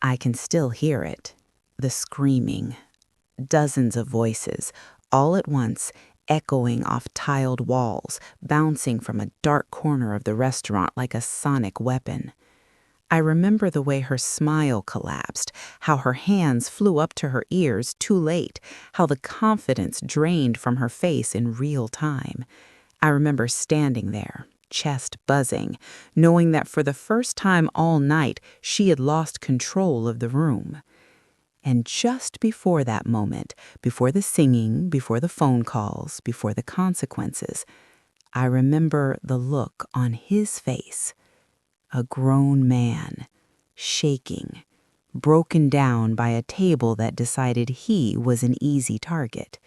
I can still hear it. The screaming. Dozens of voices, all at once, echoing off tiled walls, bouncing from a dark corner of the restaurant like a sonic weapon. I remember the way her smile collapsed, how her hands flew up to her ears too late, how the confidence drained from her face in real time. I remember standing there, chest buzzing, knowing that for the first time all night she had lost control of the room. And just before that moment, before the singing, before the phone calls, before the consequences, I remember the look on his face. A grown man, shaking, broken down by a table that decided he was an easy target.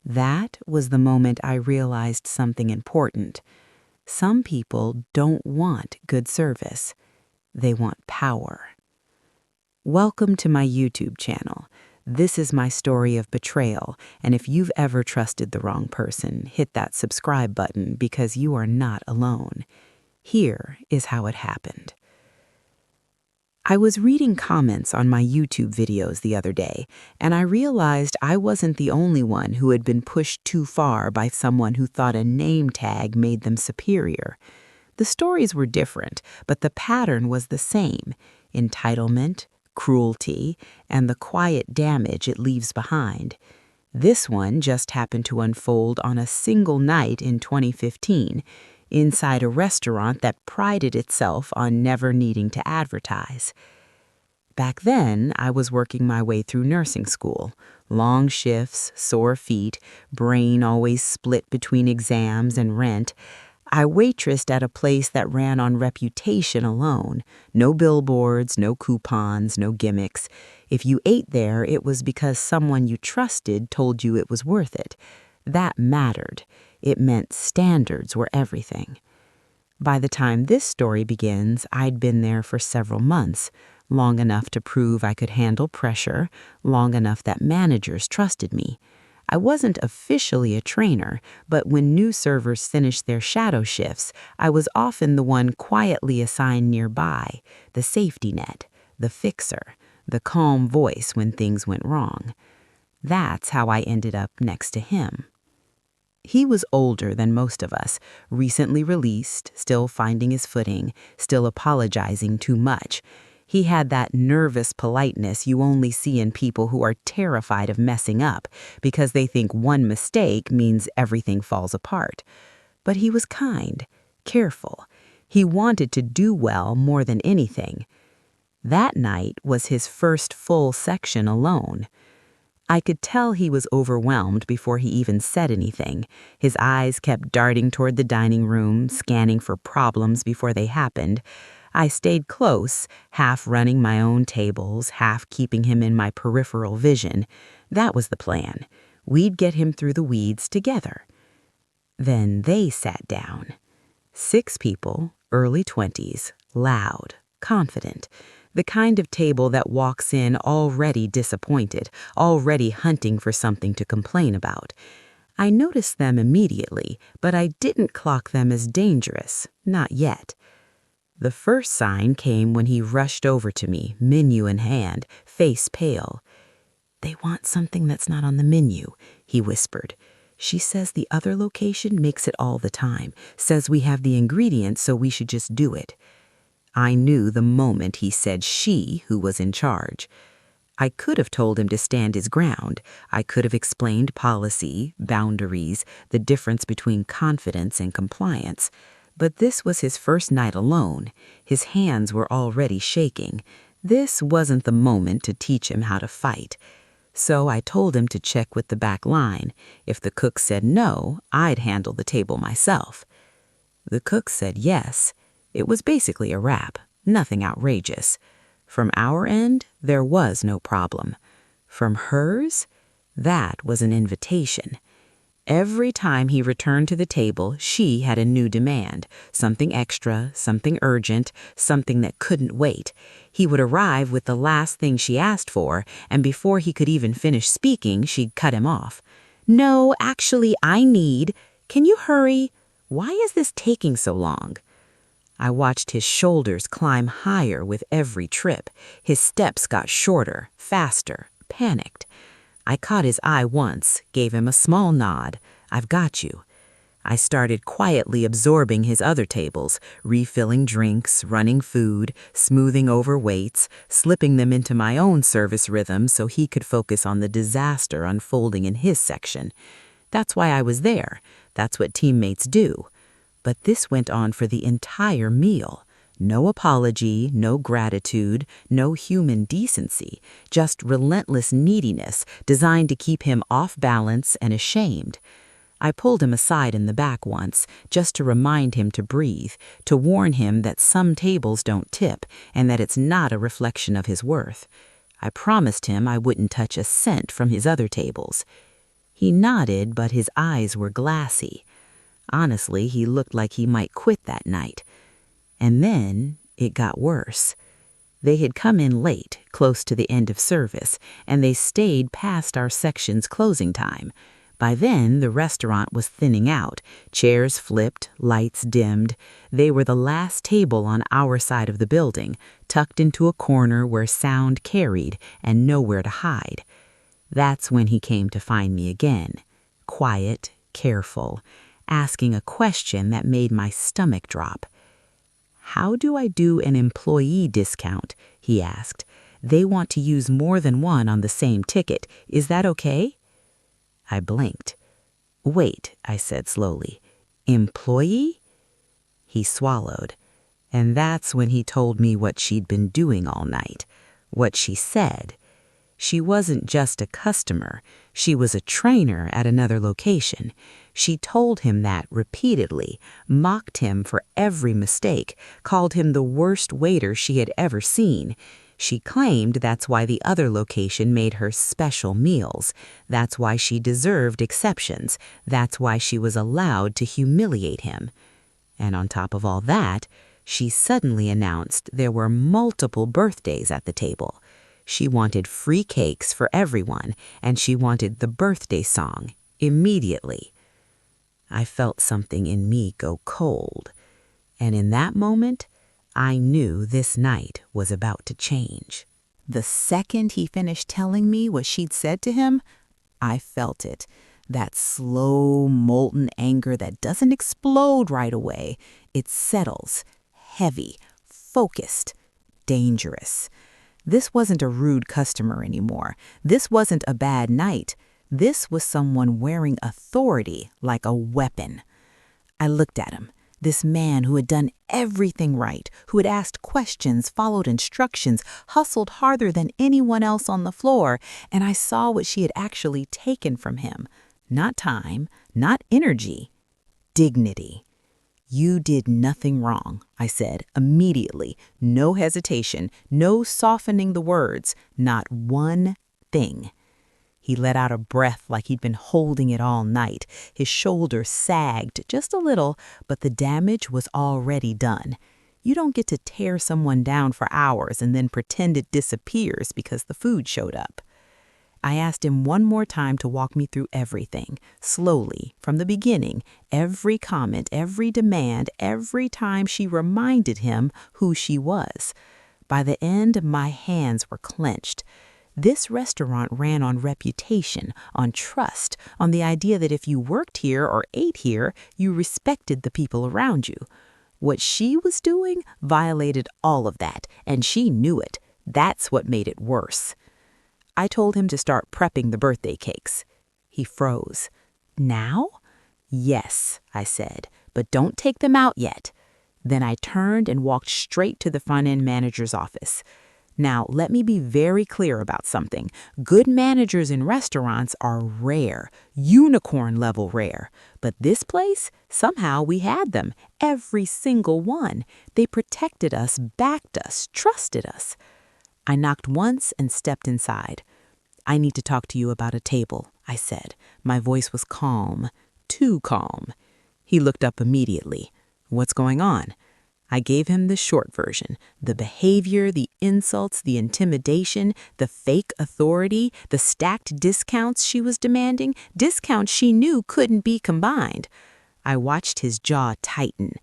That was the moment I realized something important. Some people don't want good service. They want power. Welcome to my YouTube channel. This is my story of betrayal, and if you've ever trusted the wrong person, hit that subscribe button because you are not alone. Here is how it happened. I was reading comments on my YouTube videos the other day, and I realized I wasn't the only one who had been pushed too far by someone who thought a name tag made them superior. The stories were different, but the pattern was the same: entitlement, cruelty, and the quiet damage it leaves behind. This one just happened to unfold on a single night in 2015, inside a restaurant that prided itself on never needing to advertise. Back then, I was working my way through nursing school. Long shifts, sore feet, brain always split between exams and rent. I waitressed at a place that ran on reputation alone. No billboards, no coupons, no gimmicks. If you ate there, it was because someone you trusted told you it was worth it. That mattered. It meant standards were everything. By the time this story begins, I'd been there for several months, long enough to prove I could handle pressure, long enough that managers trusted me. I wasn't officially a trainer, but when new servers finished their shadow shifts, I was often the one quietly assigned nearby, the safety net, the fixer, the calm voice when things went wrong. That's how I ended up next to him. He was older than most of us, recently released, still finding his footing, still apologizing too much. He had that nervous politeness you only see in people who are terrified of messing up because they think one mistake means everything falls apart. But he was kind, careful. He wanted to do well more than anything. That night was his first full section alone. I could tell he was overwhelmed before he even said anything. His eyes kept darting toward the dining room, scanning for problems before they happened. I stayed close, half running my own tables, half keeping him in my peripheral vision. That was the plan. We'd get him through the weeds together. Then they sat down. 6 people, early 20s, loud, confident. The kind of table that walks in already disappointed, already hunting for something to complain about. I noticed them immediately, but I didn't clock them as dangerous, not yet. The first sign came when he rushed over to me, menu in hand, face pale. "They want something that's not on the menu," he whispered. "She says the other location makes it all the time, says we have the ingredients so we should just do it." I knew the moment he said she who was in charge. I could have told him to stand his ground. I could have explained policy, boundaries, the difference between confidence and compliance. But this was his first night alone. His hands were already shaking. This wasn't the moment to teach him how to fight. So I told him to check with the back line. If the cook said no, I'd handle the table myself. The cook said yes. It was basically a wrap, nothing outrageous. From our end, there was no problem. From hers, that was an invitation. Every time he returned to the table, she had a new demand, something extra, something urgent, something that couldn't wait. He would arrive with the last thing she asked for, and before he could even finish speaking, she'd cut him off. "No, actually, I need. Can you hurry? Why is this taking so long?" I watched his shoulders climb higher with every trip. His steps got shorter, faster, panicked. I caught his eye once, gave him a small nod. "I've got you." I started quietly absorbing his other tables, refilling drinks, running food, smoothing over weights, slipping them into my own service rhythm so he could focus on the disaster unfolding in his section. That's why I was there. That's what teammates do. But this went on for the entire meal. No apology, no gratitude, no human decency, just relentless neediness designed to keep him off balance and ashamed. I pulled him aside in the back once, just to remind him to breathe, to warn him that some tables don't tip and that it's not a reflection of his worth. I promised him I wouldn't touch a cent from his other tables. He nodded, but his eyes were glassy. Honestly, he looked like he might quit that night. And then it got worse. They had come in late, close to the end of service, and they stayed past our section's closing time. By then, the restaurant was thinning out. Chairs flipped, lights dimmed. They were the last table on our side of the building, tucked into a corner where sound carried and nowhere to hide. That's when he came to find me again, quiet, careful, asking a question that made my stomach drop. "How do I do an employee discount?" he asked. "They want to use more than one on the same ticket. Is that okay?" I blinked. "Wait," I said slowly. "Employee?" He swallowed. And that's when he told me what she'd been doing all night. What she said. She wasn't just a customer. She was a trainer at another location. She told him that repeatedly, mocked him for every mistake, called him the worst waiter she had ever seen. She claimed that's why the other location made her special meals. That's why she deserved exceptions. That's why she was allowed to humiliate him. And on top of all that, she suddenly announced there were multiple birthdays at the table. She wanted free cakes for everyone, and she wanted the birthday song immediately. I felt something in me go cold. And in that moment, I knew this night was about to change. The second he finished telling me what she'd said to him, I felt it. That slow, molten anger that doesn't explode right away. It settles, heavy, focused, dangerous. This wasn't a rude customer anymore. This wasn't a bad night. This was someone wearing authority like a weapon. I looked at him. This man who had done everything right, who had asked questions, followed instructions, hustled harder than anyone else on the floor, and I saw what she had actually taken from him. Not time, not energy, dignity. "You did nothing wrong," I said immediately. No hesitation, no softening the words, not one thing. He let out a breath like he'd been holding it all night. His shoulders sagged just a little, but the damage was already done. You don't get to tear someone down for hours and then pretend it disappears because the food showed up. I asked him one more time to walk me through everything, slowly, from the beginning, every comment, every demand, every time she reminded him who she was. By the end, my hands were clenched. This restaurant ran on reputation, on trust, on the idea that if you worked here or ate here, you respected the people around you. What she was doing violated all of that, and she knew it. That's what made it worse. I told him to start prepping the birthday cakes. He froze. "Now?" "Yes," I said, "but don't take them out yet." Then I turned and walked straight to the front-end manager's office. Now, let me be very clear about something. Good managers in restaurants are rare, unicorn-level rare. But this place, somehow we had them, every single one. They protected us, backed us, trusted us. I knocked once and stepped inside. "I need to talk to you about a table," I said. My voice was calm, too calm. He looked up immediately. "What's going on?" I gave him the short version, the behavior, the insults, the intimidation, the fake authority, the stacked discounts she was demanding, discounts she knew couldn't be combined. I watched his jaw tighten.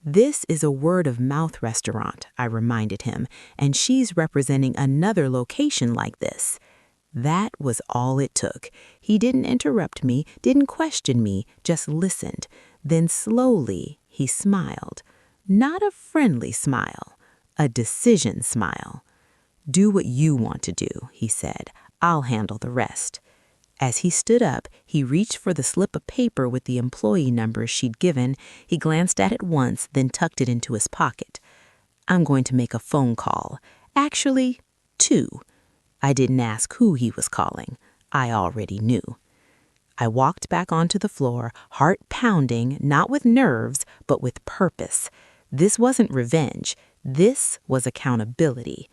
This is a word-of-mouth restaurant, I reminded him, and she's representing another location like this. That was all it took. He didn't interrupt me, didn't question me, just listened. Then slowly he smiled. Not a friendly smile, a decision smile. "Do what you want to do," he said. "I'll handle the rest." As he stood up, he reached for the slip of paper with the employee numbers she'd given. He glanced at it once, then tucked it into his pocket. "I'm going to make a phone call. Actually, 2. I didn't ask who he was calling. I already knew. I walked back onto the floor, heart pounding, not with nerves, but with purpose. This wasn't revenge. This was accountability.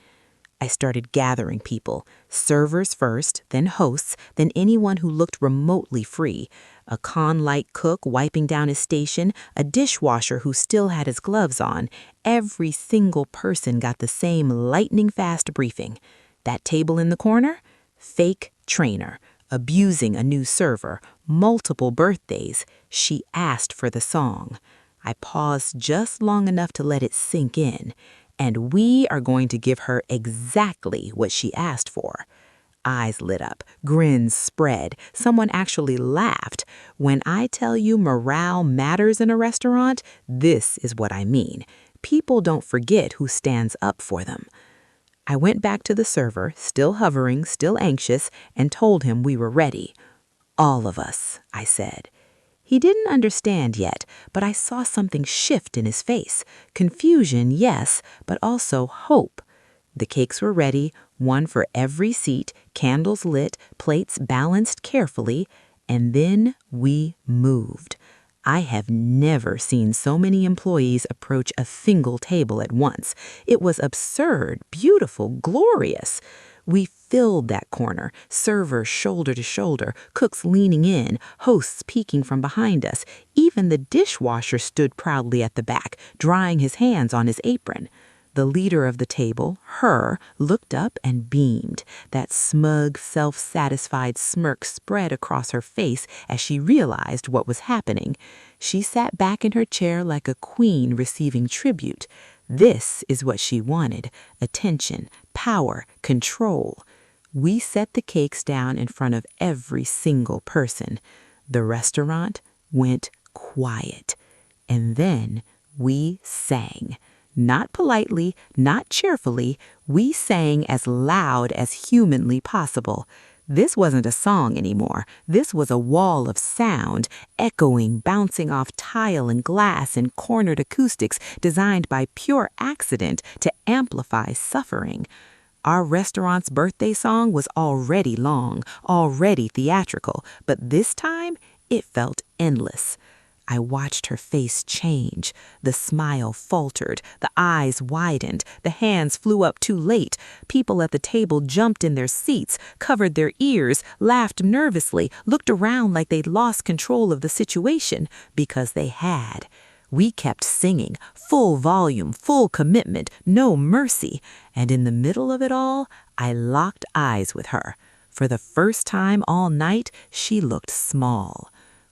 I started gathering people, servers first, then hosts, then anyone who looked remotely free. A con-like cook wiping down his station, a dishwasher who still had his gloves on. Every single person got the same lightning-fast briefing. That table in the corner? Fake trainer, abusing a new server, multiple birthdays. She asked for the song. I paused just long enough to let it sink in. And we are going to give her exactly what she asked for. Eyes lit up, grins spread. Someone actually laughed. When I tell you morale matters in a restaurant, this is what I mean. People don't forget who stands up for them. I went back to the server, still hovering, still anxious, and told him we were ready. "All of us," I said. He didn't understand yet, but I saw something shift in his face. Confusion, yes, but also hope. The cakes were ready, one for every seat, candles lit, plates balanced carefully, and then we moved. I have never seen so many employees approach a single table at once. It was absurd, beautiful, glorious. We filled that corner, servers shoulder to shoulder, cooks leaning in, hosts peeking from behind us. Even the dishwasher stood proudly at the back, drying his hands on his apron. The leader of the table, her, looked up and beamed. That smug, self-satisfied smirk spread across her face as she realized what was happening. She sat back in her chair like a queen receiving tribute. This is what she wanted: attention, power, control. We set the cakes down in front of every single person. The restaurant went quiet. And then we sang. Not politely, not cheerfully, we sang as loud as humanly possible. This wasn't a song anymore. This was a wall of sound, echoing, bouncing off tile and glass and cornered acoustics designed by pure accident to amplify suffering. Our restaurant's birthday song was already long, already theatrical, but this time it felt endless. I watched her face change. The smile faltered, the eyes widened, the hands flew up too late. People at the table jumped in their seats, covered their ears, laughed nervously, looked around like they'd lost control of the situation, because they had. We kept singing, full volume, full commitment, no mercy. And in the middle of it all, I locked eyes with her. For the first time all night, she looked small.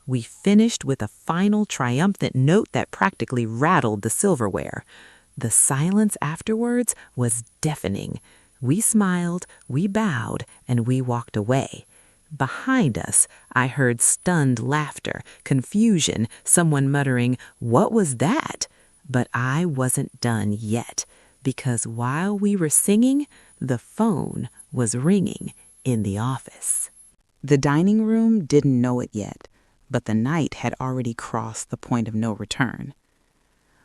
We finished with a final triumphant note that practically rattled the silverware. The silence afterwards was deafening. We smiled, we bowed, and we walked away. Behind us, I heard stunned laughter, confusion, someone muttering, "What was that?" But I wasn't done yet, because while we were singing, the phone was ringing in the office. The dining room didn't know it yet, but the night had already crossed the point of no return.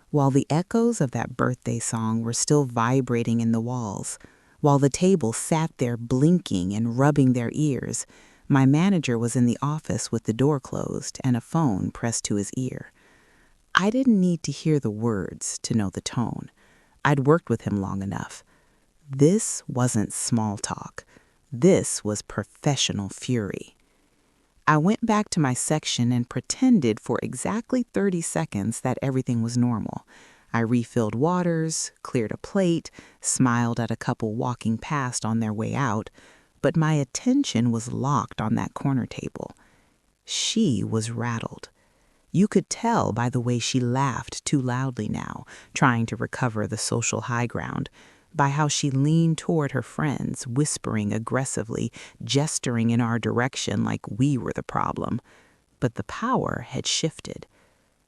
While the echoes of that birthday song were still vibrating in the walls, while the table sat there blinking and rubbing their ears, my manager was in the office with the door closed and a phone pressed to his ear. I didn't need to hear the words to know the tone. I'd worked with him long enough. This wasn't small talk. This was professional fury. I went back to my section and pretended for exactly 30 seconds that everything was normal. I refilled waters, cleared a plate, smiled at a couple walking past on their way out, but my attention was locked on that corner table. She was rattled. You could tell by the way she laughed too loudly now, trying to recover the social high ground, by how she leaned toward her friends, whispering aggressively, gesturing in our direction like we were the problem. But the power had shifted.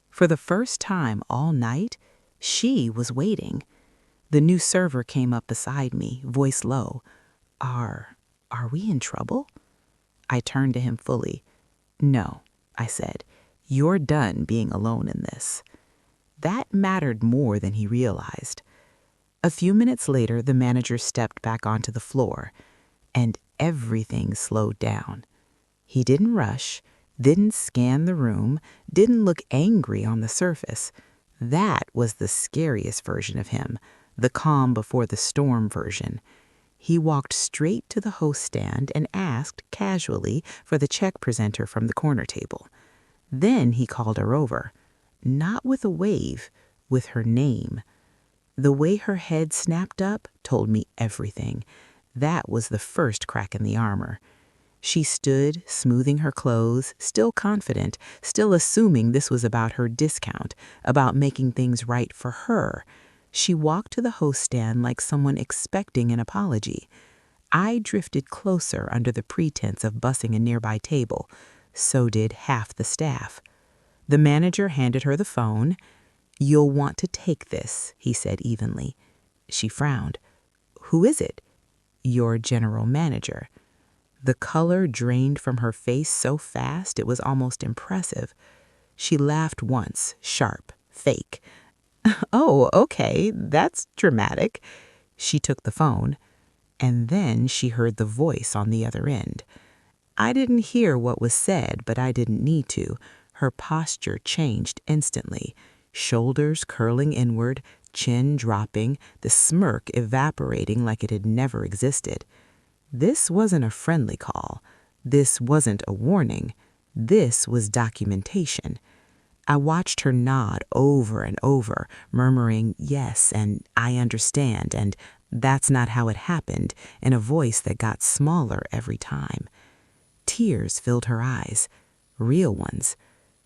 For the first time all night, she was waiting. The new server came up beside me, voice low. Are we in trouble? I turned to him fully. No, I said. You're done being alone in this. That mattered more than he realized. A few minutes later, the manager stepped back onto the floor, and everything slowed down. He didn't rush, didn't scan the room, didn't look angry on the surface. That was the scariest version of him, the calm before the storm version. He walked straight to the host stand and asked casually for the check presenter from the corner table. Then he called her over, not with a wave, with her name. The way her head snapped up told me everything. That was the first crack in the armor. She stood, smoothing her clothes, still confident, still assuming this was about her discount, about making things right for her. She walked to the host stand like someone expecting an apology. I drifted closer under the pretense of bussing a nearby table. So did half the staff. The manager handed her the phone. "You'll want to take this," he said evenly. She frowned. "Who is it?" "Your general manager." The color drained from her face so fast it was almost impressive. She laughed once, sharp, fake. "Oh, okay, that's dramatic." She took the phone, and then she heard the voice on the other end. I didn't hear what was said, but I didn't need to. Her posture changed instantly. Shoulders curling inward, chin dropping, the smirk evaporating like it had never existed. This wasn't a friendly call. This wasn't a warning. This was documentation. I watched her nod over and over, murmuring yes and I understand and that's not how it happened, in a voice that got smaller every time. Tears filled her eyes, real ones.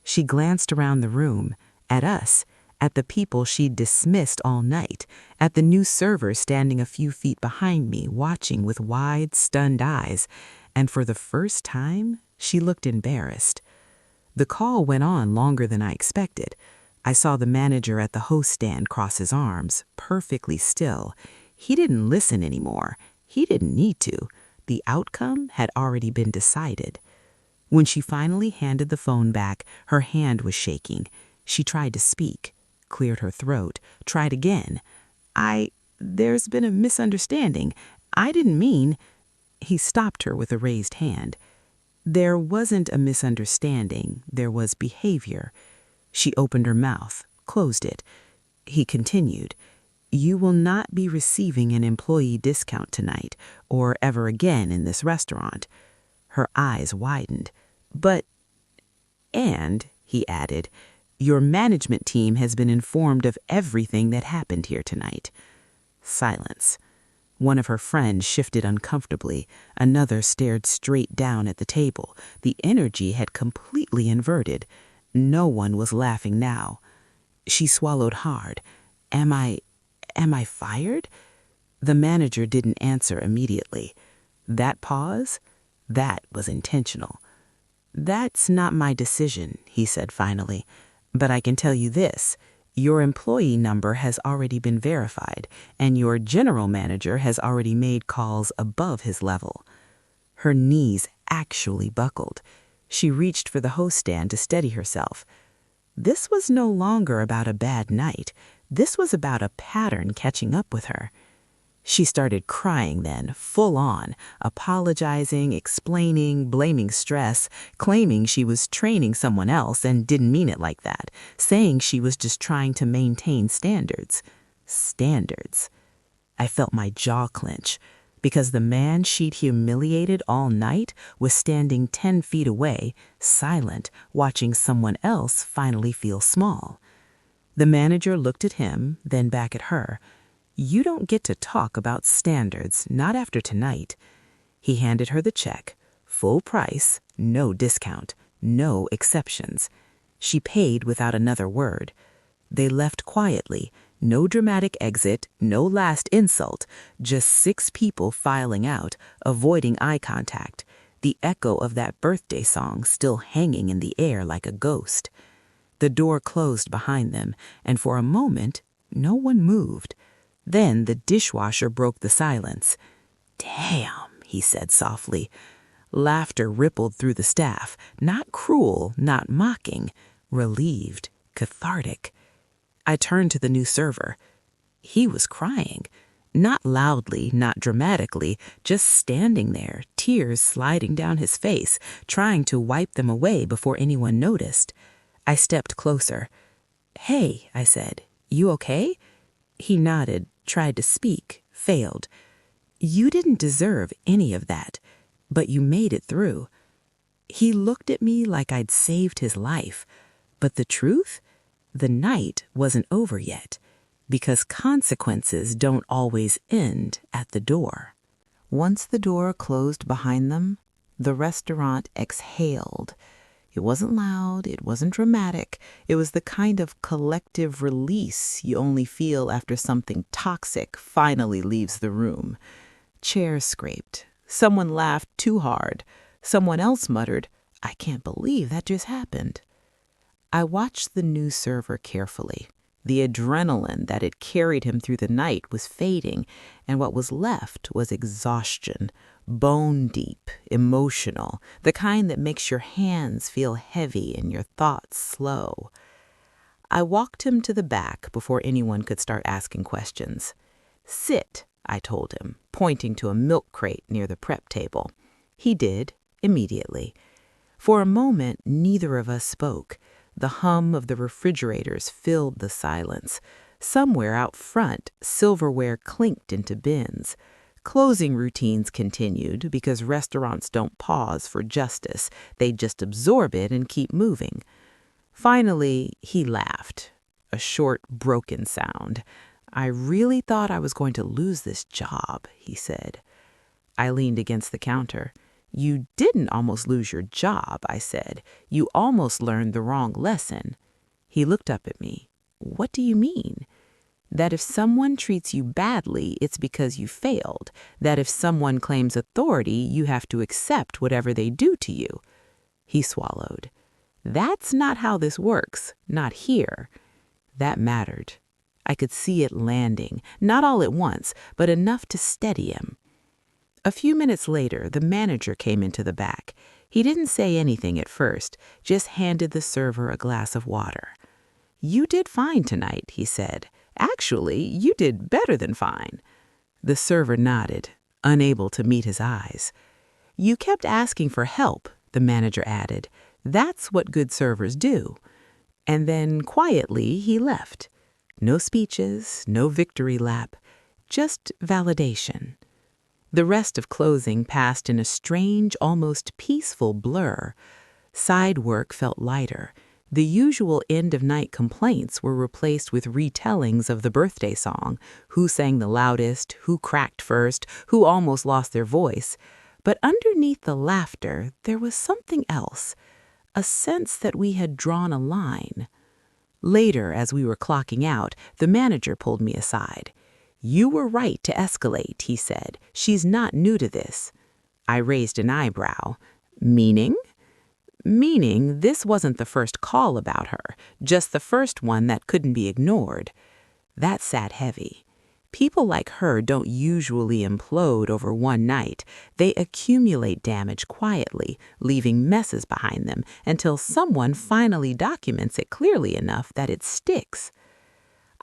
She glanced around the room, at us, at the people she'd dismissed all night, at the new server standing a few feet behind me, watching with wide, stunned eyes, and for the first time, she looked embarrassed. The call went on longer than I expected. I saw the manager at the host stand cross his arms, perfectly still. He didn't listen anymore. He didn't need to. The outcome had already been decided. When she finally handed the phone back, her hand was shaking. She tried to speak, cleared her throat, tried again. There's been a misunderstanding. I didn't mean—" He stopped her with a raised hand. There wasn't a misunderstanding. There was behavior. She opened her mouth, closed it. He continued, "You will not be receiving an employee discount tonight or ever again in this restaurant." Her eyes widened. And, he added, "your management team has been informed of everything that happened here tonight." Silence. One of her friends shifted uncomfortably. Another stared straight down at the table. The energy had completely inverted. No one was laughing now. She swallowed hard. Am I fired?" The manager didn't answer immediately. That pause? That was intentional. "That's not my decision," he said finally. "But I can tell you this. Your employee number has already been verified, and your general manager has already made calls above his level." Her knees actually buckled. She reached for the host stand to steady herself. This was no longer about a bad night. This was about a pattern catching up with her. She started crying then, full on, apologizing, explaining, blaming stress, claiming she was training someone else and didn't mean it like that, saying she was just trying to maintain standards. Standards. I felt my jaw clench, because the man she'd humiliated all night was standing 10 feet away, silent, watching someone else finally feel small. The manager looked at him, then back at her. "You don't get to talk about standards, not after tonight." He handed her the check. Full price, no discount, no exceptions. She paid without another word. They left quietly, no dramatic exit, no last insult, just 6 people filing out, avoiding eye contact, the echo of that birthday song still hanging in the air like a ghost. The door closed behind them, and for a moment, no one moved. Then the dishwasher broke the silence. "Damn," he said softly. Laughter rippled through the staff, not cruel, not mocking, relieved, cathartic. I turned to the new server. He was crying. Not loudly, not dramatically, just standing there, tears sliding down his face, trying to wipe them away before anyone noticed. I stepped closer. "Hey," I said, "you okay?" He nodded, tried to speak, failed. "You didn't deserve any of that, but you made it through." He looked at me like I'd saved his life. But the truth? The night wasn't over yet, because consequences don't always end at the door. Once the door closed behind them, the restaurant exhaled. It wasn't loud, it wasn't dramatic. It was the kind of collective release you only feel after something toxic finally leaves the room. Chairs scraped. Someone laughed too hard. Someone else muttered, "I can't believe that just happened." I watched the new server carefully. The adrenaline that had carried him through the night was fading, and what was left was exhaustion, bone deep, emotional, the kind that makes your hands feel heavy and your thoughts slow. I walked him to the back before anyone could start asking questions. "Sit," I told him, pointing to a milk crate near the prep table. He did, immediately. For a moment, neither of us spoke. The hum of the refrigerators filled the silence. Somewhere out front, silverware clinked into bins. Closing routines continued because restaurants don't pause for justice. They just absorb it and keep moving. Finally, he laughed. A short, broken sound. "I really thought I was going to lose this job," he said. I leaned against the counter. "You didn't almost lose your job," I said. "You almost learned the wrong lesson." He looked up at me. "What do you mean?" "That if someone treats you badly, it's because you failed. That if someone claims authority, you have to accept whatever they do to you." He swallowed. "That's not how this works. Not here." That mattered. I could see it landing, not all at once, but enough to steady him. A few minutes later, the manager came into the back. He didn't say anything at first, just handed the server a glass of water. "You did fine tonight," he said. "Actually, you did better than fine." The server nodded, unable to meet his eyes. "You kept asking for help," the manager added. "That's what good servers do." And then, quietly, he left. No speeches, no victory lap, just validation. The rest of closing passed in a strange, almost peaceful blur. Side work felt lighter. The usual end-of-night complaints were replaced with retellings of the birthday song, who sang the loudest, who cracked first, who almost lost their voice. But underneath the laughter, there was something else, a sense that we had drawn a line. Later, as we were clocking out, the manager pulled me aside. "You were right to escalate," he said. "She's not new to this." I raised an eyebrow. "Meaning?" "Meaning this wasn't the first call about her, just the first one that couldn't be ignored." That sat heavy. People like her don't usually implode over one night. They accumulate damage quietly, leaving messes behind them until someone finally documents it clearly enough that it sticks.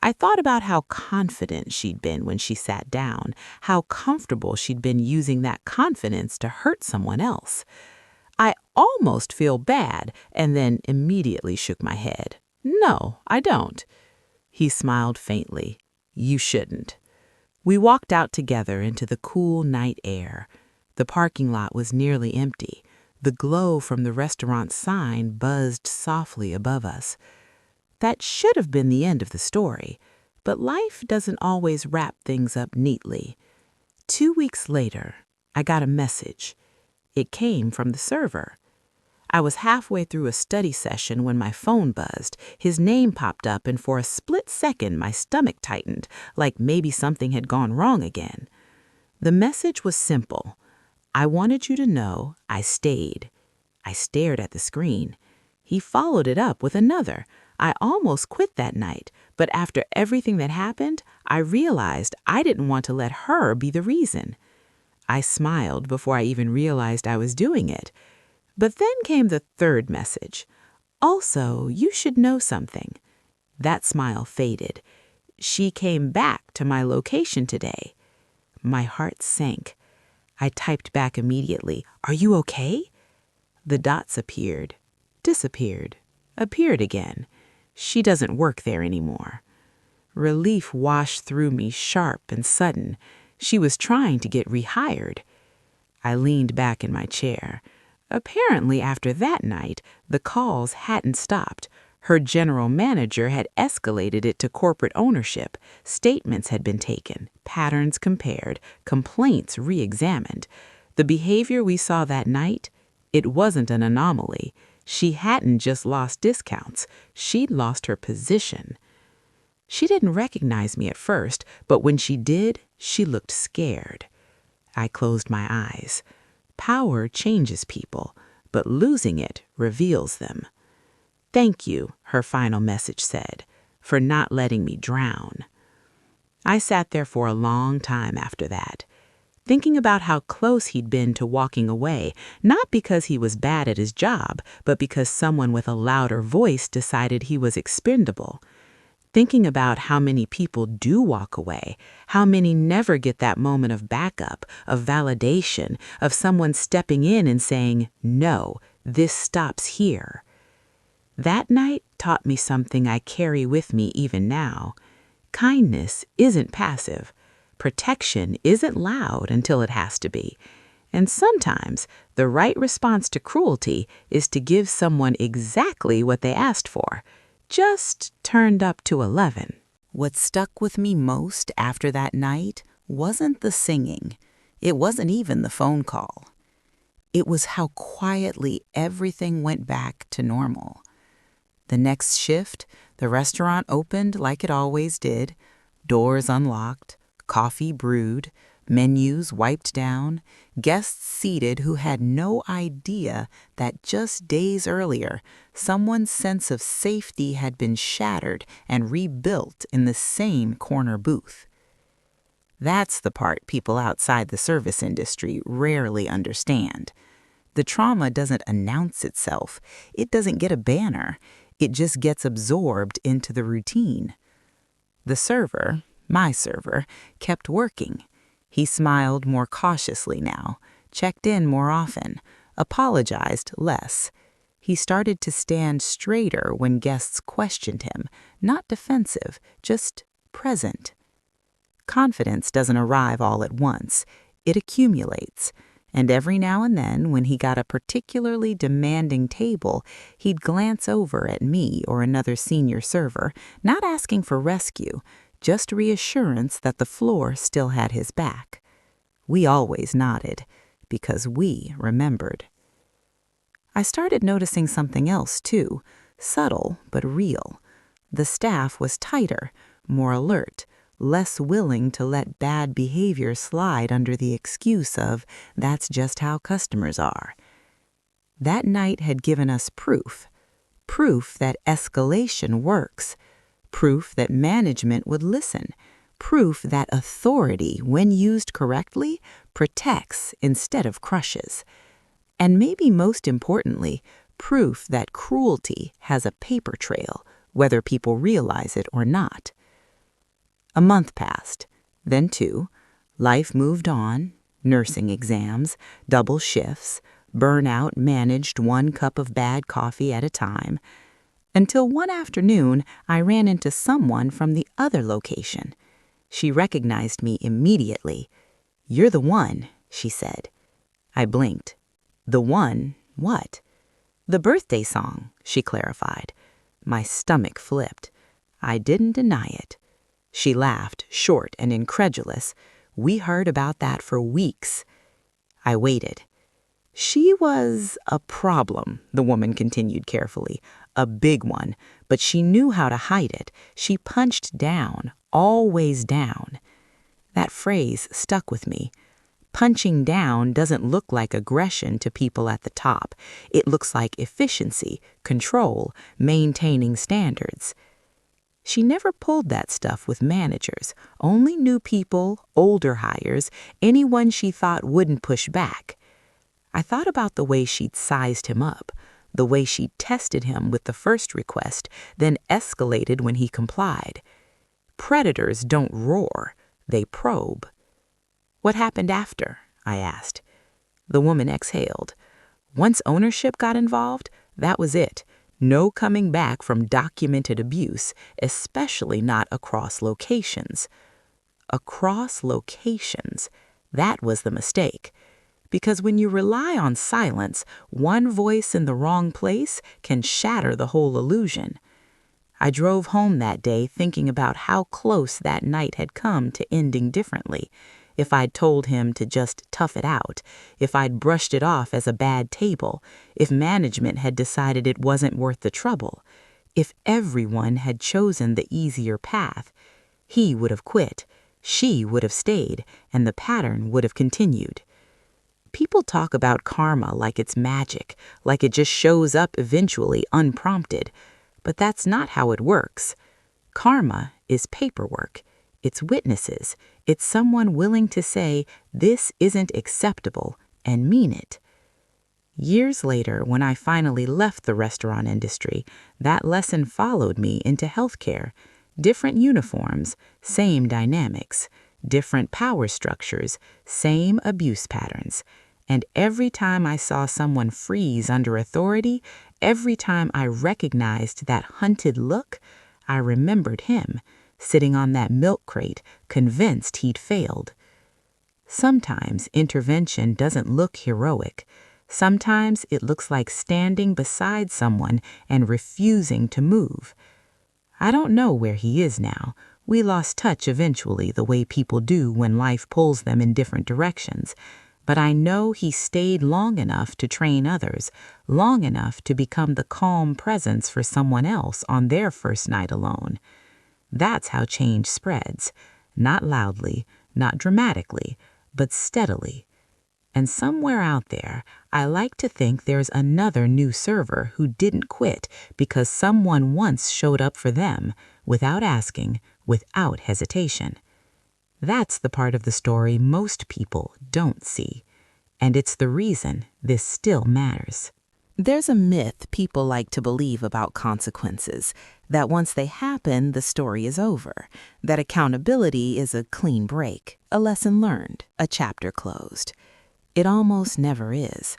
I thought about how confident she'd been when she sat down, how comfortable she'd been using that confidence to hurt someone else. I almost feel bad, and then immediately shook my head. "No, I don't." He smiled faintly. "You shouldn't." We walked out together into the cool night air. The parking lot was nearly empty. The glow from the restaurant sign buzzed softly above us. That should have been the end of the story, but life doesn't always wrap things up neatly. 2 weeks later, I got a message. It came from the server. I was halfway through a study session when my phone buzzed. His name popped up, and for a split second, my stomach tightened, like maybe something had gone wrong again. The message was simple. I wanted you to know I stayed. I stared at the screen. He followed it up with another. I almost quit that night, but after everything that happened, I realized I didn't want to let her be the reason. I smiled before I even realized I was doing it. But then came the third message. Also, you should know something. That smile faded. She came back to my location today. My heart sank. I typed back immediately, "Are you okay?" The dots appeared, disappeared, appeared again. She doesn't work there anymore. Relief washed through me, sharp and sudden. She was trying to get rehired. I leaned back in my chair. Apparently, after that night, the calls hadn't stopped. Her general manager had escalated it to corporate ownership. Statements had been taken, patterns compared, complaints re-examined. The behavior we saw that night, it wasn't an anomaly. She hadn't just lost discounts. She'd lost her position. She didn't recognize me at first, but when she did, she looked scared. I closed my eyes. Power changes people, but losing it reveals them. "Thank you," her final message said, "for not letting me drown." I sat there for a long time after that, thinking about how close he'd been to walking away, not because he was bad at his job, but because someone with a louder voice decided he was expendable. Thinking about how many people do walk away, how many never get that moment of backup, of validation, of someone stepping in and saying, "No, this stops here." That night taught me something I carry with me even now. Kindness isn't passive. Protection isn't loud until it has to be. And sometimes the right response to cruelty is to give someone exactly what they asked for, just turned up to 11. What stuck with me most after that night wasn't the singing. It wasn't even the phone call. It was how quietly everything went back to normal. The next shift, the restaurant opened like it always did, doors unlocked, coffee brewed, menus wiped down, guests seated who had no idea that just days earlier, someone's sense of safety had been shattered and rebuilt in the same corner booth. That's the part people outside the service industry rarely understand. The trauma doesn't announce itself. It doesn't get a banner. It just gets absorbed into the routine. The server, my server, kept working. He smiled more cautiously now, checked in more often, apologized less. He started to stand straighter when guests questioned him, not defensive, just present. Confidence doesn't arrive all at once. It accumulates. And every now and then, when he got a particularly demanding table, he'd glance over at me or another senior server, not asking for rescue, just reassurance that the floor still had his back. We always nodded, because we remembered. I started noticing something else, too, subtle but real. The staff was tighter, more alert, less willing to let bad behavior slide under the excuse of, "That's just how customers are." That night had given us proof that escalation works, proof that management would listen, proof that authority, when used correctly, protects instead of crushes. And maybe most importantly, proof that cruelty has a paper trail, whether people realize it or not. A month passed, then 2. Life moved on, nursing exams, double shifts, burnout managed 1 cup of bad coffee at a time, until one afternoon I ran into someone from the other location. She recognized me immediately. "You're the one," she said. I blinked. "The one, what?" "The birthday song," she clarified. My stomach flipped. I didn't deny it. She laughed, short and incredulous. "We heard about that for weeks." I waited. She was a problem, the woman continued carefully. A big one, but she knew how to hide it. She punched down, always down. That phrase stuck with me. Punching down doesn't look like aggression to people at the top. It looks like efficiency, control, maintaining standards. She never pulled that stuff with managers, only new people, older hires, anyone she thought wouldn't push back. I thought about the way she'd sized him up, the way she tested him with the first request, then escalated when he complied. Predators don't roar, they probe. What happened after? I asked. The woman exhaled. Once ownership got involved, that was it. No coming back from documented abuse, especially not across locations. Across locations. That was the mistake. Because when you rely on silence, one voice in the wrong place can shatter the whole illusion. I drove home that day thinking about how close that night had come to ending differently. If I'd told him to just tough it out, if I'd brushed it off as a bad table, if management had decided it wasn't worth the trouble, if everyone had chosen the easier path, he would have quit, she would have stayed, and the pattern would have continued. People talk about karma like it's magic, like it just shows up eventually unprompted, but that's not how it works. Karma is paperwork. It's witnesses. It's someone willing to say, this isn't acceptable, and mean it. Years later, when I finally left the restaurant industry, that lesson followed me into healthcare. Different uniforms, same dynamics. Different power structures, same abuse patterns. And every time I saw someone freeze under authority, every time I recognized that hunted look, I remembered him, sitting on that milk crate, convinced he'd failed. Sometimes intervention doesn't look heroic. Sometimes it looks like standing beside someone and refusing to move. I don't know where he is now. We lost touch eventually, the way people do when life pulls them in different directions. But I know he stayed long enough to train others, long enough to become the calm presence for someone else on their first night alone. That's how change spreads. Not loudly, not dramatically, but steadily. And somewhere out there, I like to think there's another new server who didn't quit because someone once showed up for them, without asking, without hesitation. That's the part of the story most people don't see. And it's the reason this still matters. There's a myth people like to believe about consequences, that once they happen, the story is over, that accountability is a clean break, a lesson learned, a chapter closed. It almost never is.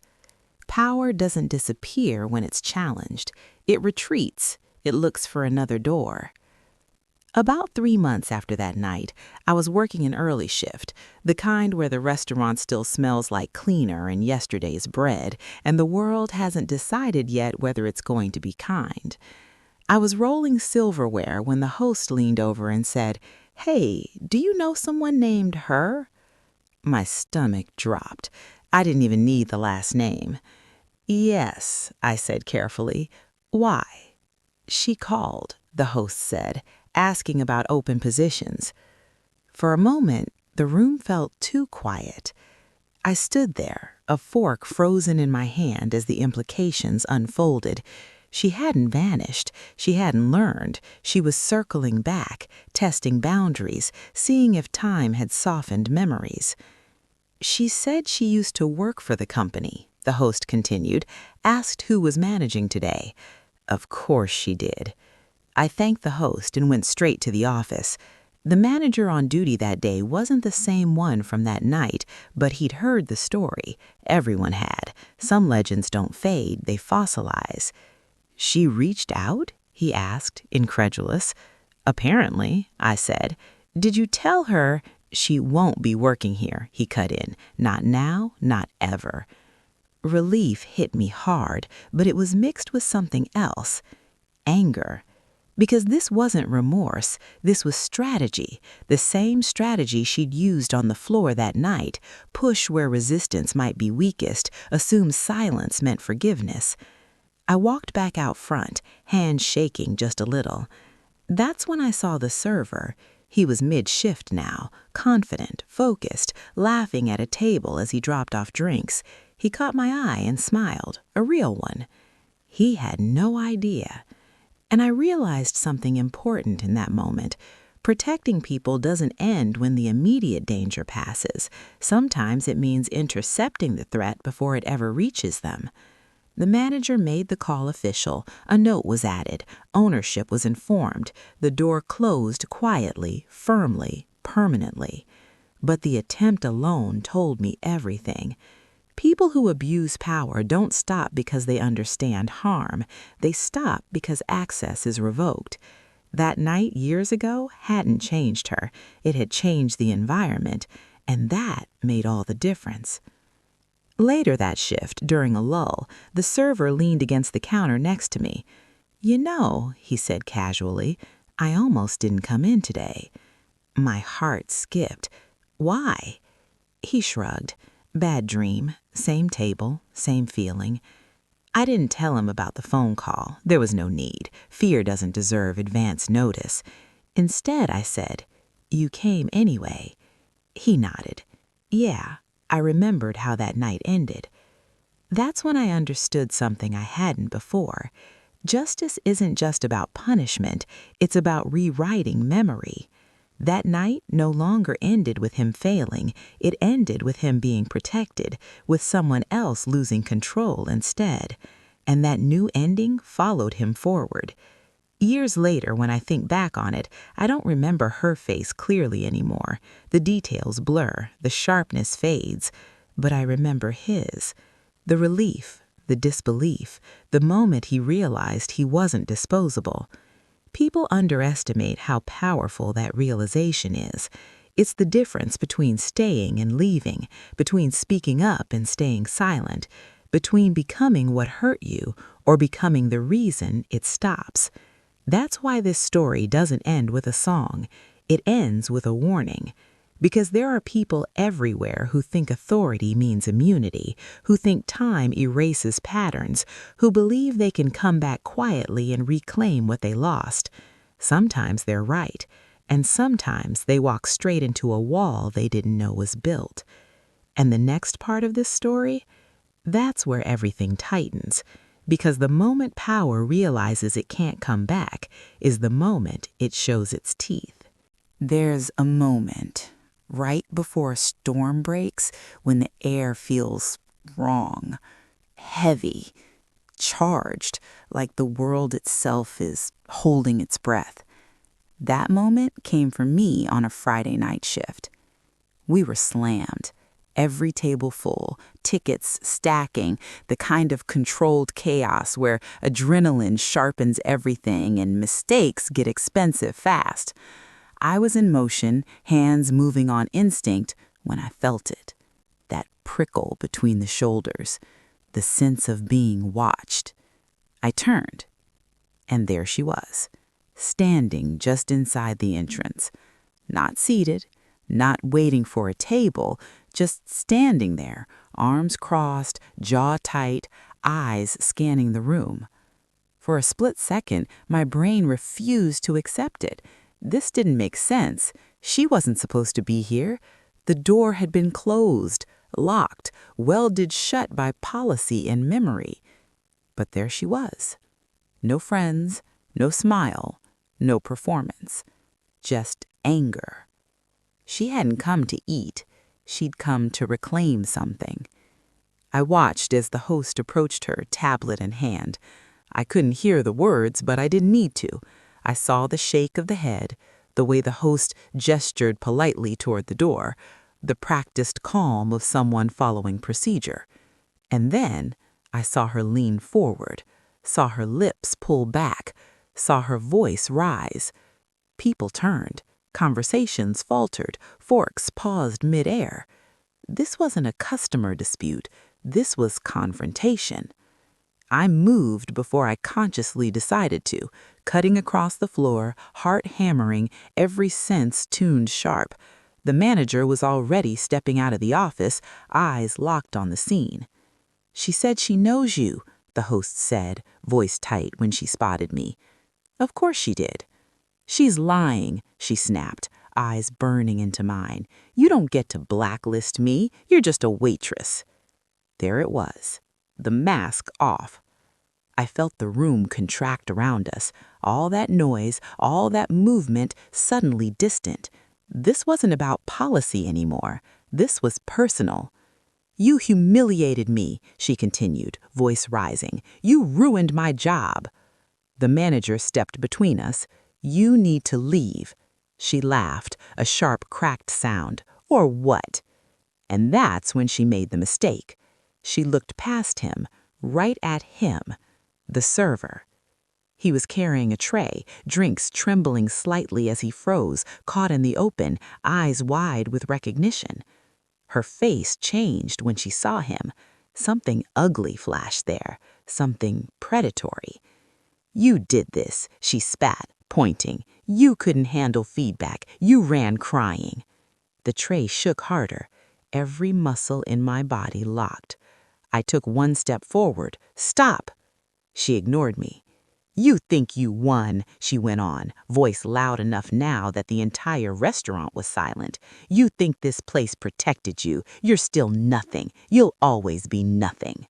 Power doesn't disappear when it's challenged. It retreats. It looks for another door. About 3 months after that night, I was working an early shift, the kind where the restaurant still smells like cleaner and yesterday's bread, and the world hasn't decided yet whether it's going to be kind. I was rolling silverware when the host leaned over and said, "Hey, do you know someone named Her?" My stomach dropped. I didn't even need the last name. "Yes," I said carefully. "Why?" "She called," the host said, asking about open positions. For a moment, the room felt too quiet. I stood there, a fork frozen in my hand as the implications unfolded. She hadn't vanished. She hadn't learned. She was circling back, testing boundaries, seeing if time had softened memories. "She said she used to work for the company," the host continued, asked who was managing today. Of course she did. I thanked the host and went straight to the office. The manager on duty that day wasn't the same one from that night, but he'd heard the story. Everyone had. Some legends don't fade, they fossilize. "She reached out?" he asked, incredulous. "Apparently," I said. "Did you tell her—" "She won't be working here," he cut in. "Not now, not ever." Relief hit me hard, but it was mixed with something else. Anger. Because this wasn't remorse, this was strategy, the same strategy she'd used on the floor that night: push where resistance might be weakest, assume silence meant forgiveness. I walked back out front, hands shaking just a little. That's when I saw the server. He was mid-shift now, confident, focused, laughing at a table as he dropped off drinks. He caught my eye and smiled, a real one. He had no idea. And I realized something important in that moment. Protecting people doesn't end when the immediate danger passes. Sometimes it means intercepting the threat before it ever reaches them. The manager made the call official. A note was added. Ownership was informed. The door closed quietly, firmly, permanently. But the attempt alone told me everything. People who abuse power don't stop because they understand harm. They stop because access is revoked. That night years ago hadn't changed her. It had changed the environment, and that made all the difference. Later that shift, during a lull, the server leaned against the counter next to me. "You know," he said casually, "I almost didn't come in today." My heart skipped. "Why?" He shrugged. "Bad dream. Same table, same feeling." I didn't tell him about the phone call. There was no need. Fear doesn't deserve advance notice. Instead, I said, "You came anyway." He nodded. "Yeah, I remembered how that night ended." That's when I understood something I hadn't before. Justice isn't just about punishment. It's about rewriting memory. That night no longer ended with him failing. It ended with him being protected, with someone else losing control instead. And that new ending followed him forward. Years later, when I think back on it, I don't remember her face clearly anymore. The details blur, the sharpness fades. But I remember his. The relief, the disbelief, the moment he realized he wasn't disposable. People underestimate how powerful that realization is. It's the difference between staying and leaving, between speaking up and staying silent, between becoming what hurt you or becoming the reason it stops. That's why this story doesn't end with a song. It ends with a warning. Because there are people everywhere who think authority means immunity, who think time erases patterns, who believe they can come back quietly and reclaim what they lost. Sometimes they're right, and sometimes they walk straight into a wall they didn't know was built. And the next part of this story? That's where everything tightens. Because the moment power realizes it can't come back is the moment it shows its teeth. There's a moment right before a storm breaks when the air feels wrong, heavy, charged, like the world itself is holding its breath. That moment came for me on a Friday night shift. We were slammed. Every table full, tickets stacking, the kind of controlled chaos where adrenaline sharpens everything and mistakes get expensive fast. I was in motion, hands moving on instinct, when I felt it. That prickle between the shoulders, the sense of being watched. I turned, and there she was, standing just inside the entrance. Not seated, not waiting for a table, just standing there, arms crossed, jaw tight, eyes scanning the room. For a split second, my brain refused to accept it. This didn't make sense. She wasn't supposed to be here. The door had been closed, locked, welded shut by policy and memory. But there she was. No friends, no smile, no performance. Just anger. She hadn't come to eat. She'd come to reclaim something. I watched as the host approached her, tablet in hand. I couldn't hear the words, but I didn't need to. I saw the shake of the head, the way the host gestured politely toward the door, the practiced calm of someone following procedure. And then I saw her lean forward, saw her lips pull back, saw her voice rise. People turned. Conversations faltered. Forks paused midair. This wasn't a customer dispute. This was confrontation. I moved before I consciously decided to, cutting across the floor, heart hammering, every sense tuned sharp. The manager was already stepping out of the office, eyes locked on the scene. "She said she knows you," the host said, voice tight when she spotted me. "Of course she did." "She's lying," she snapped, eyes burning into mine. "You don't get to blacklist me. You're just a waitress." There it was, the mask off. I felt the room contract around us, all that noise, all that movement suddenly distant. This wasn't about policy anymore. This was personal. "You humiliated me," she continued, voice rising. "You ruined my job." The manager stepped between us. "You need to leave." She laughed, a sharp, cracked sound. "Or what?" And that's when she made the mistake. She looked past him, right at him, the server. He was carrying a tray, drinks trembling slightly as he froze, caught in the open, eyes wide with recognition. Her face changed when she saw him. Something ugly flashed there, something predatory. "You did this," she spat, pointing. "You couldn't handle feedback. You ran crying." The tray shook harder. Every muscle in my body locked. I took one step forward. "Stop!" She ignored me. "You think you won," she went on, voice loud enough now that the entire restaurant was silent. "You think this place protected you. You're still nothing. You'll always be nothing."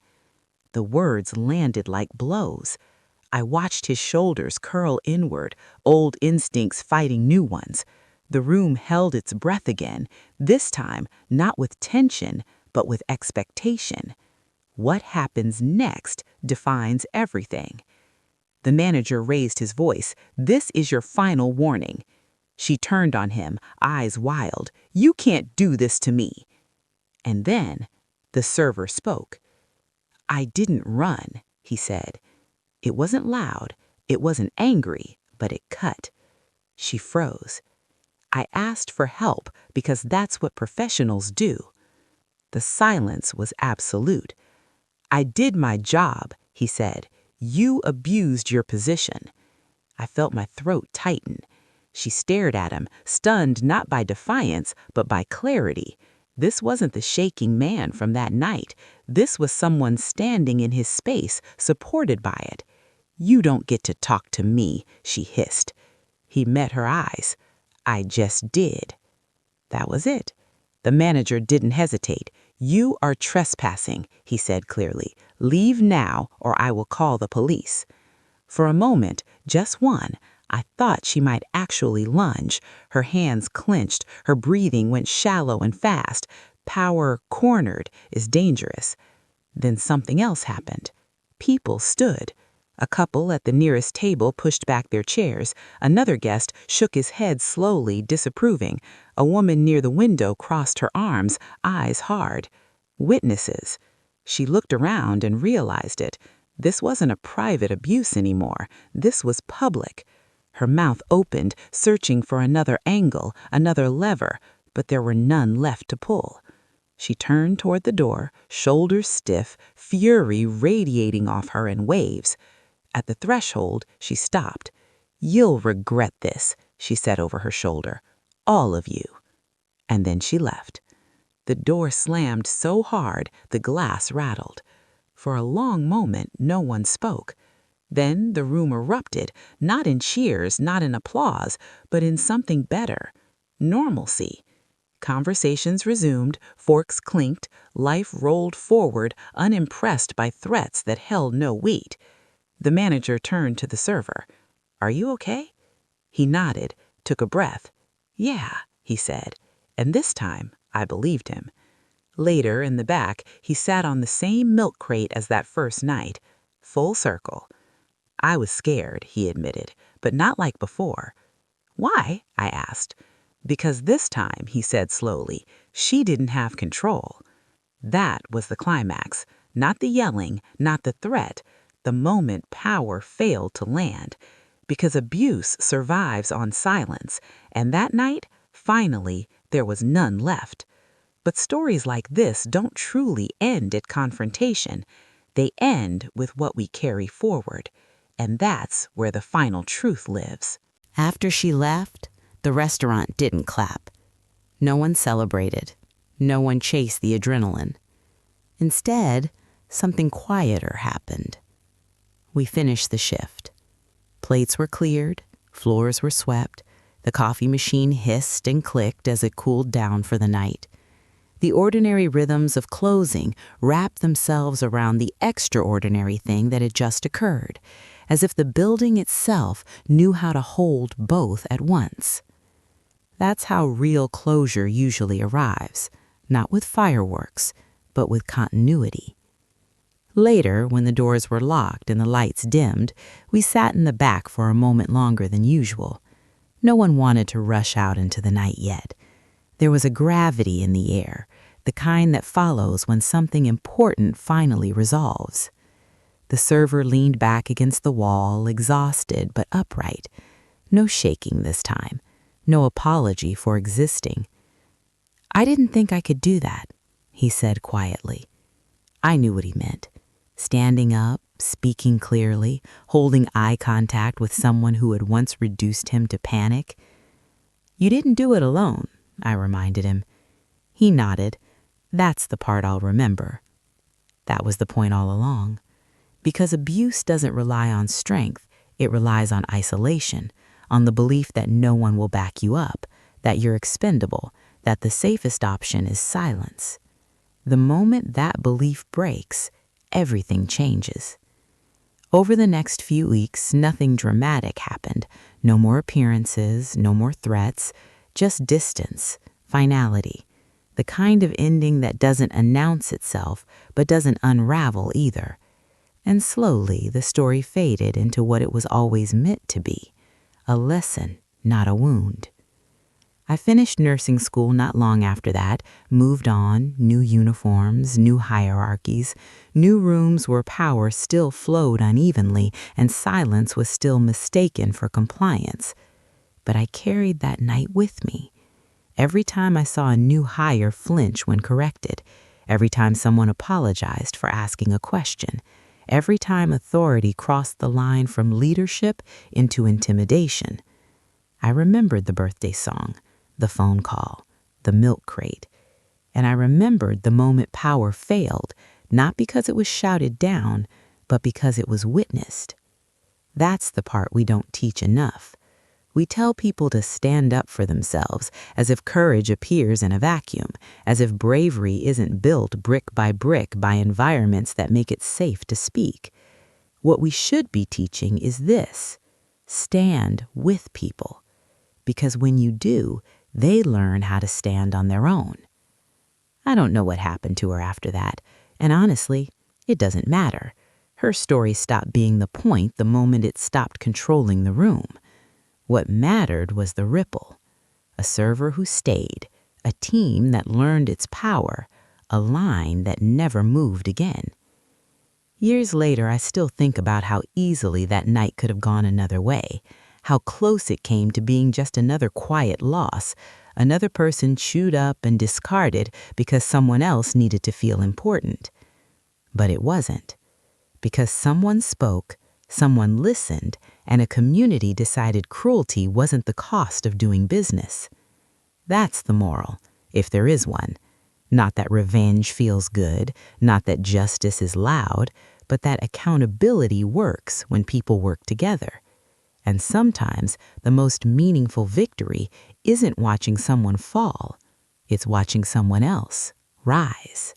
The words landed like blows. I watched his shoulders curl inward, old instincts fighting new ones. The room held its breath again, this time not with tension, but with expectation. What happens next defines everything. The manager raised his voice. "This is your final warning." She turned on him, eyes wild. "You can't do this to me." And then the server spoke. "I didn't run," he said. It wasn't loud, it wasn't angry, but it cut. She froze. "I asked for help because that's what professionals do." The silence was absolute. "I did my job," he said. "You abused your position." I felt my throat tighten. She stared at him, stunned not by defiance, but by clarity. This wasn't the shaking man from that night. This was someone standing in his space, supported by it. "You don't get to talk to me," she hissed. He met her eyes. "I just did." That was it. The manager didn't hesitate. "You are trespassing," he said clearly. "Leave now, or I will call the police." For a moment, just one, I thought she might actually lunge. Her hands clenched, her breathing went shallow and fast. Power cornered is dangerous. Then something else happened. People stood. A couple at the nearest table pushed back their chairs. Another guest shook his head slowly, disapproving. A woman near the window crossed her arms, eyes hard. Witnesses. She looked around and realized it. This wasn't a private abuse anymore. This was public. Her mouth opened, searching for another angle, another lever, but there were none left to pull. She turned toward the door, shoulders stiff, fury radiating off her in waves. At the threshold, she stopped. "You'll regret this," she said over her shoulder. "All of you." And then she left. The door slammed so hard the glass rattled. For a long moment, no one spoke. Then the room erupted, not in cheers, not in applause, but in something better. Normalcy. Conversations resumed, forks clinked, life rolled forward, unimpressed by threats that held no weight. The manager turned to the server. "Are you okay?" He nodded, took a breath. "Yeah," he said, and this time I believed him. Later, in the back, he sat on the same milk crate as that first night. Full circle. "I was scared," he admitted, "but not like before." "Why?" I asked. "Because this time," he said slowly, "she didn't have control." That was the climax. Not the yelling, not the threat. The moment power failed to land. Because abuse survives on silence. And that night, finally, there was none left. But stories like this don't truly end at confrontation. They end with what we carry forward, and that's where the final truth lives. After she left, the restaurant didn't clap. No one celebrated. No one chased the adrenaline. Instead, something quieter happened. We finished the shift. Plates were cleared, floors were swept, the coffee machine hissed and clicked as it cooled down for the night. The ordinary rhythms of closing wrapped themselves around the extraordinary thing that had just occurred, as if the building itself knew how to hold both at once. That's how real closure usually arrives, not with fireworks, but with continuity. Later, when the doors were locked and the lights dimmed, we sat in the back for a moment longer than usual. No one wanted to rush out into the night yet. There was a gravity in the air, the kind that follows when something important finally resolves. The server leaned back against the wall, exhausted but upright. No shaking this time, no apology for existing. "I didn't think I could do that," he said quietly. I knew what he meant. Standing up, speaking clearly, holding eye contact with someone who had once reduced him to panic. "You didn't do it alone," I reminded him. He nodded. "That's the part I'll remember." That was the point all along. Because abuse doesn't rely on strength, it relies on isolation, on the belief that no one will back you up, that you're expendable, that the safest option is silence. The moment that belief breaks, everything changes. Over the next few weeks, nothing dramatic happened. No more appearances, no more threats, just distance, finality, the kind of ending that doesn't announce itself, but doesn't unravel either. And slowly, the story faded into what it was always meant to be, a lesson, not a wound. I finished nursing school not long after that, moved on, new uniforms, new hierarchies, new rooms where power still flowed unevenly and silence was still mistaken for compliance. But I carried that night with me. Every time I saw a new hire flinch when corrected, every time someone apologized for asking a question, every time authority crossed the line from leadership into intimidation, I remembered the birthday song, the phone call, the milk crate, and I remembered the moment power failed, not because it was shouted down, but because it was witnessed. That's the part we don't teach enough. We tell people to stand up for themselves, as if courage appears in a vacuum, as if bravery isn't built brick by environments that make it safe to speak. What we should be teaching is this: stand with people. Because when you do, they learn how to stand on their own. I don't know what happened to her after that, and honestly, it doesn't matter. Her story stopped being the point the moment it stopped controlling the room. What mattered was the ripple. A server who stayed, a team that learned its power, a line that never moved again. Years later, I still think about how easily that night could have gone another way, how close it came to being just another quiet loss, another person chewed up and discarded because someone else needed to feel important. But it wasn't. Because someone spoke, someone listened, and a community decided cruelty wasn't the cost of doing business. That's the moral, if there is one. Not that revenge feels good, not that justice is loud, but that accountability works when people work together. And sometimes the most meaningful victory isn't watching someone fall, it's watching someone else rise.